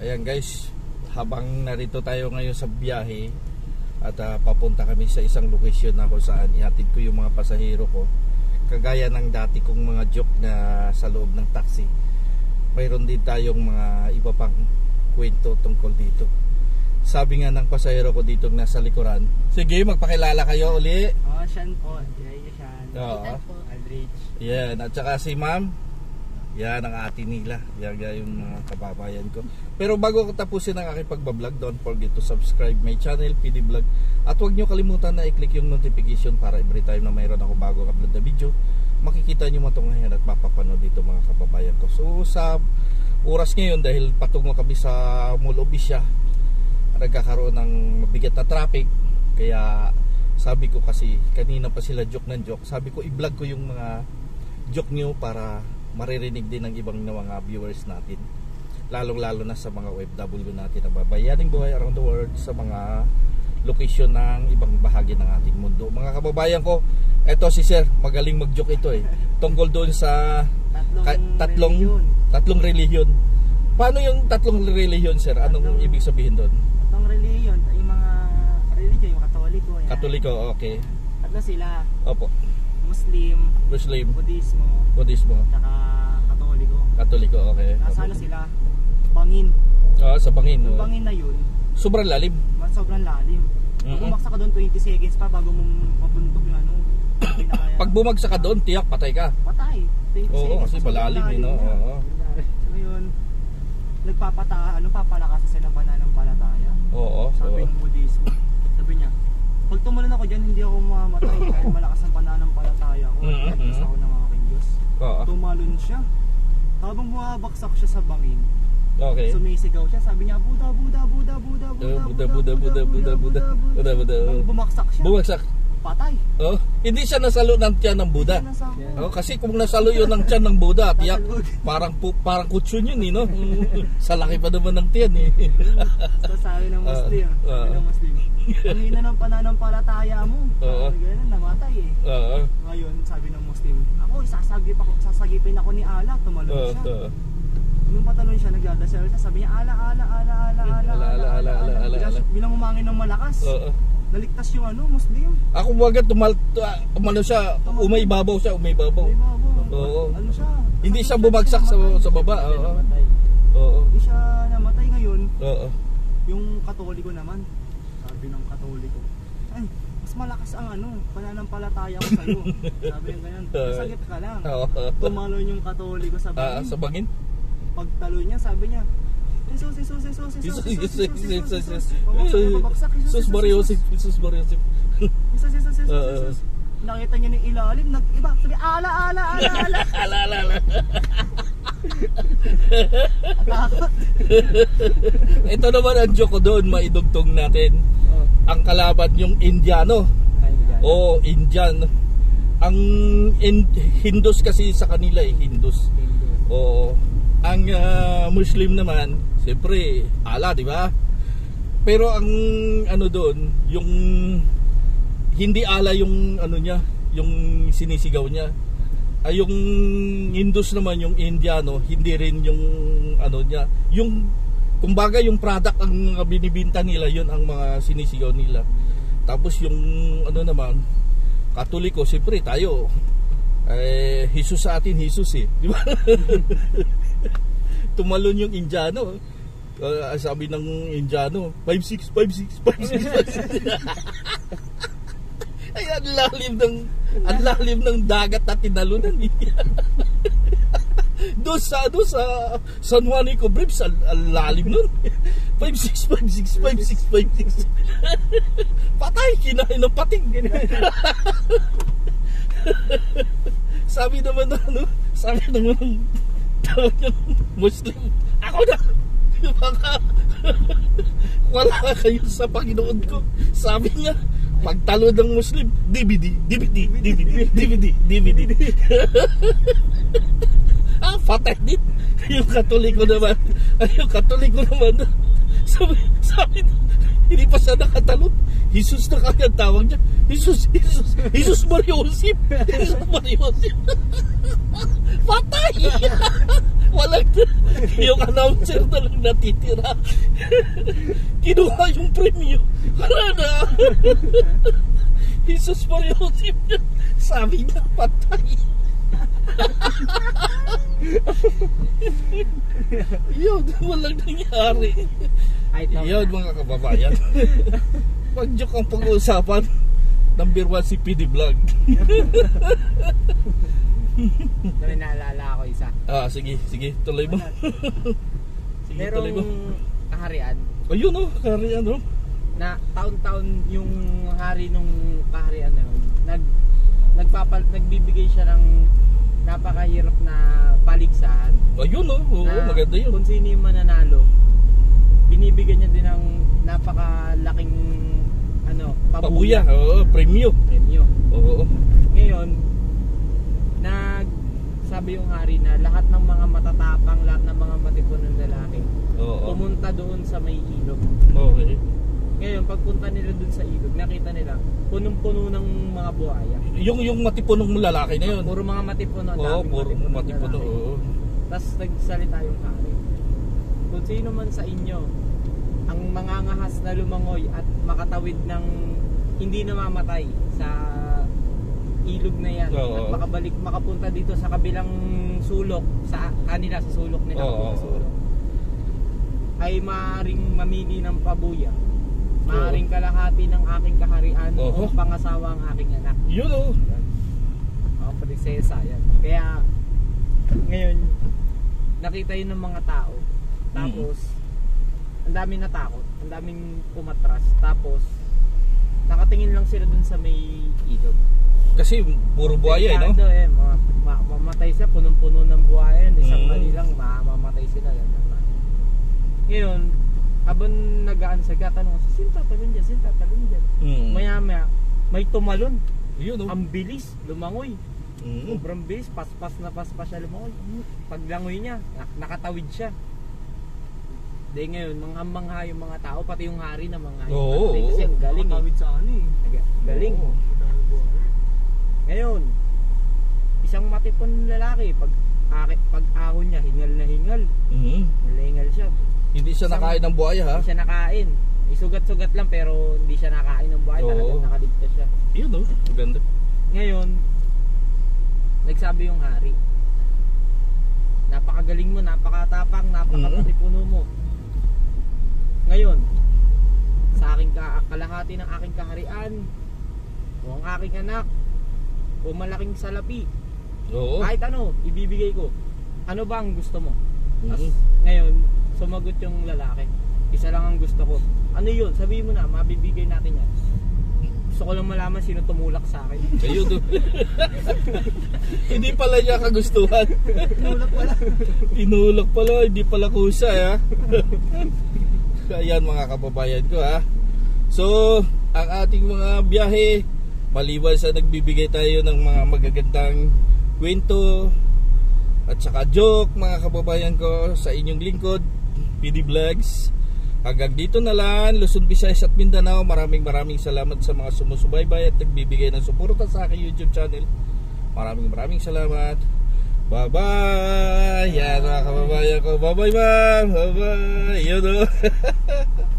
Ayan guys, habang narito tayo ngayon sa biyahe at papunta kami sa isang lokasyon na kung saan ihatid ko yung mga pasahero ko. Kagaya ng dati kong mga joke na sa loob ng taxi, mayroon din tayong mga iba pang kwento tungkol dito. Sabi nga ng pasahero ko dito nasa likuran, sige magpakilala kayo uli. Siyan po, Siyan. Oo. Aldrich. Yan, at saka si ma'am. Yan ang ate nila. Yan yung mga kababayan ko. Pero bago ko tapusin ang aking pagbablog, don't forget to subscribe my channel, PD Vlog. At huwag nyo kalimutan na i-click yung notification para every time na mayroon ako bago upload na video, makikita nyo matunghayan at mapapanood dito mga kababayan ko. So sa oras ngayon, dahil patungo kami sa Mall Obisya, nagkakaroon ng mabigat na traffic. Kaya sabi ko kasi, kanina pa sila joke ng joke, sabi ko i-vlog ko yung mga joke nyo para maririnig din ng ibang mga viewers natin, lalong-lalo na sa mga OFW natin na babayaning buhay around the world sa mga location ng ibang bahagi ng ating mundo. Mga kababayan ko, eto si Sir, magaling mag-joke ito tungkol doon sa tatlong relihiyon. Paano yung tatlong relihiyon, Sir? Anong ibig sabihin doon? Tatlong relihiyon, yung mga relihiyon, yung Katoliko. Yan. Katoliko, okay. Tatlo sila. Opo. Muslim, Budismo, saka Katoliko, okay. Nasa ano sila? Bangin. Sa bangin. Yung bangin na yun, sobrang lalim. Sobrang lalim. Pag bumagsak ka doon 20 seconds pa bago mo mabundok yung ano. Pag bumagsak ka doon, tiyak patay ka. Patay. 20 seconds. Oo, kasi malalim no. Oo. So yun, papalakas sa sila pananampalataya. Oo. Sabi ng Budismo. Sabi niya, pag tumalon ako dyan, hindi ako mamamatay kahit malakas ang pananampalataya ko. Kasi ako ng aking Diyos. Tumalon siya. Habang bumabaksak siya sa bangin, okay, sumisigaw siya. Sabi niya, Buddha. Bumaksak siya. Bumagsak. Patay. Hindi siya nasalo ng tiyan ng Buddha. Kasi kung nasalo yun ng tiyan ng Buddha, tiyak parang kutsyon yun no? Sa laki pa naman ng tiyan So sabi ng Muslim, ang hina ng pananampalataya mo. Ganun, namatay Ngayon, sabi ng Muslim, ako sasagipin ako ni Allah. Tumalon siya. Nung patalon siya, nagdadasal siya. Sabi niya, ala. Bilang umangin ng malakas. Naligtas yung Muslim. Ako baga siya, umaibabaw siya. Oo. Ano siya? Hindi siya bumagsak sa baba. Hindi siya namatay ngayon. Yung Katoliko naman, sabi ng Katoliko, ay, mas malakas ang pananampalataya ko sa'yo. Sabi yung ganyan, masagip ka lang. Tumalon yung Katoliko sa bangin. Sa bangin? Pagtalo niya, sabi niya, Jesus Mariosip. Nakita niya ng ilalim, nag-iba, sabi, ala. Takot. Ito naman ang joke ko doon, maidugtong natin. Ang kalaban yung Indiano. Indian. Ang Hindus kasi sa kanila Hindus. Ang Muslim naman, siyempre Allah, di ba? Pero ang doon, yung hindi Allah yung niya, yung sinisigaw niya. Yung Hindus naman, yung Indiano, hindi rin yung niya, yung kumbaga yung product ang binibinta nila, yun ang mga sinisigaw nila. Tapos yung naman, Katoliko, siyempre tayo Jesus sa atin, Jesus di ba? Tumalon yung Indiano. Sabi ng Indiano, 5'6". Ay, ang lalim ng dagat na tinalunan. Doon sa San Juanico Bridge, ang lalim nun. 5'6". Patay, kinain ng pating. Sabi naman ng Muslim, ako na, wala kayo sa Panginoon ko. Sabi niya, pagtalo ng Muslim, DVD. Patay din. Yung Katoliko naman, sabi hindi pa siya nakatalo. Jesus na kagad tawag niya. Jesus Mariosip. Patay. Walang yung announcer na lang natitira. Kinuha yung premyo. Wala na. Jesus Mariosip niya. Sabi niya, patay. Yun, walang nangyari. Yun mga kababayan. Pag-joke ang pag-uusapan, number 1 si PD Vlog. May naalala ako isa. Sige, tuloy mo. Sige, tuloy mo. Merong kaharian. Ayun oh, kaharian oh. Na taon-taon yung hari nung kaharian na yun, nagbibigay siya ng napakahirap na paligsahan. Ayun oh, maganda yun. Kung sino yung mananalo, binibigyan niya din ng napakalaking pabuya. Premyo. Oo. Ngayon, sabi yung hari na lahat ng mga matatapang, lahat ng mga matipunong lalaki, pumunta doon sa may ilog. Okay. Ngayon, pagpunta nila doon sa ilog, nakita nila punong-puno ng mga buhaya. Yung matipunong lalaki na yun. Puro mga matipuno. Puro matipuno. Tapos nagsalita yung hari. Kung sino man sa inyo ang mangangahas na lumangoy at makatawid ng hindi namamatay sa ilog na yan, at makapunta dito sa kabilang sulok, sa kanila, sa sulok nila, ay maaaring mamili ng pabuya, maaaring kalahati ng aking kaharian o pangasawa ang aking anak. Yun o. Mga prinsesa yan. Kaya ngayon nakita yun ng mga tao, tapos ang daming natakot, ang daming umatras, tapos nakatingin lang sila dun sa may ilog. Kasi puro buhaya no? Mamatay siya, punong-puno ng buhaya. Isang mali lang, mamamatay sila. Ngayon, habang nagaan sa katanong, sino tatalon dyan? Maya-maya, may tumalon. Yun, Ang bilis, lumangoy. Sobrang bilis, paspas siya lumangoy. Paglangoy niya, nakatawid siya. Dahil ngayon, mangha yung mga tao, pati yung hari na mangha. Kasi ang galing nakatawid sa ano eh. Galing. Ngayon, isang matipon lalaki, pag ahon niya, hingal na hingal. Hingal siya. Hindi siya nakain ng buhaya ha? Hindi siya nakain. Isugat-sugat lang pero hindi siya nakain ng buhaya. Talagang nakaligtas siya. Yun maganda. Ngayon, nagsabi yung hari, napakagaling mo, napakatapang, napakatipuno mo. Ngayon, sa aking kalahati ng aking kaharian, o ang aking anak, o malaking salapi, kahit ano, ibibigay ko. Ano ba ang gusto mo? Ngayon, sumagot yung lalaki, isa lang ang gusto ko. Ano yun? Sabihin mo na, mabibigay natin yan. Gusto ko lang malaman sino tumulak sa akin. Ayun. Hindi pala niya kagustuhan. Tinulak pala, hindi pala kusa ha. Ayan mga kababayan ko ha. So, ang ating mga biyahe, maliban sa nagbibigay tayo ng mga magagandang kwento at saka joke mga kababayan ko sa inyong lingkod, PD Vlogs. Hanggang dito na lang, Luzon, Visayas at Mindanao. Maraming salamat sa mga sumusubaybay at nagbibigay ng suporta sa aking YouTube channel. Maraming salamat. Bye-bye. Yan mga kababayan ko. Bye-bye ma'am. Bye-bye. Yun o.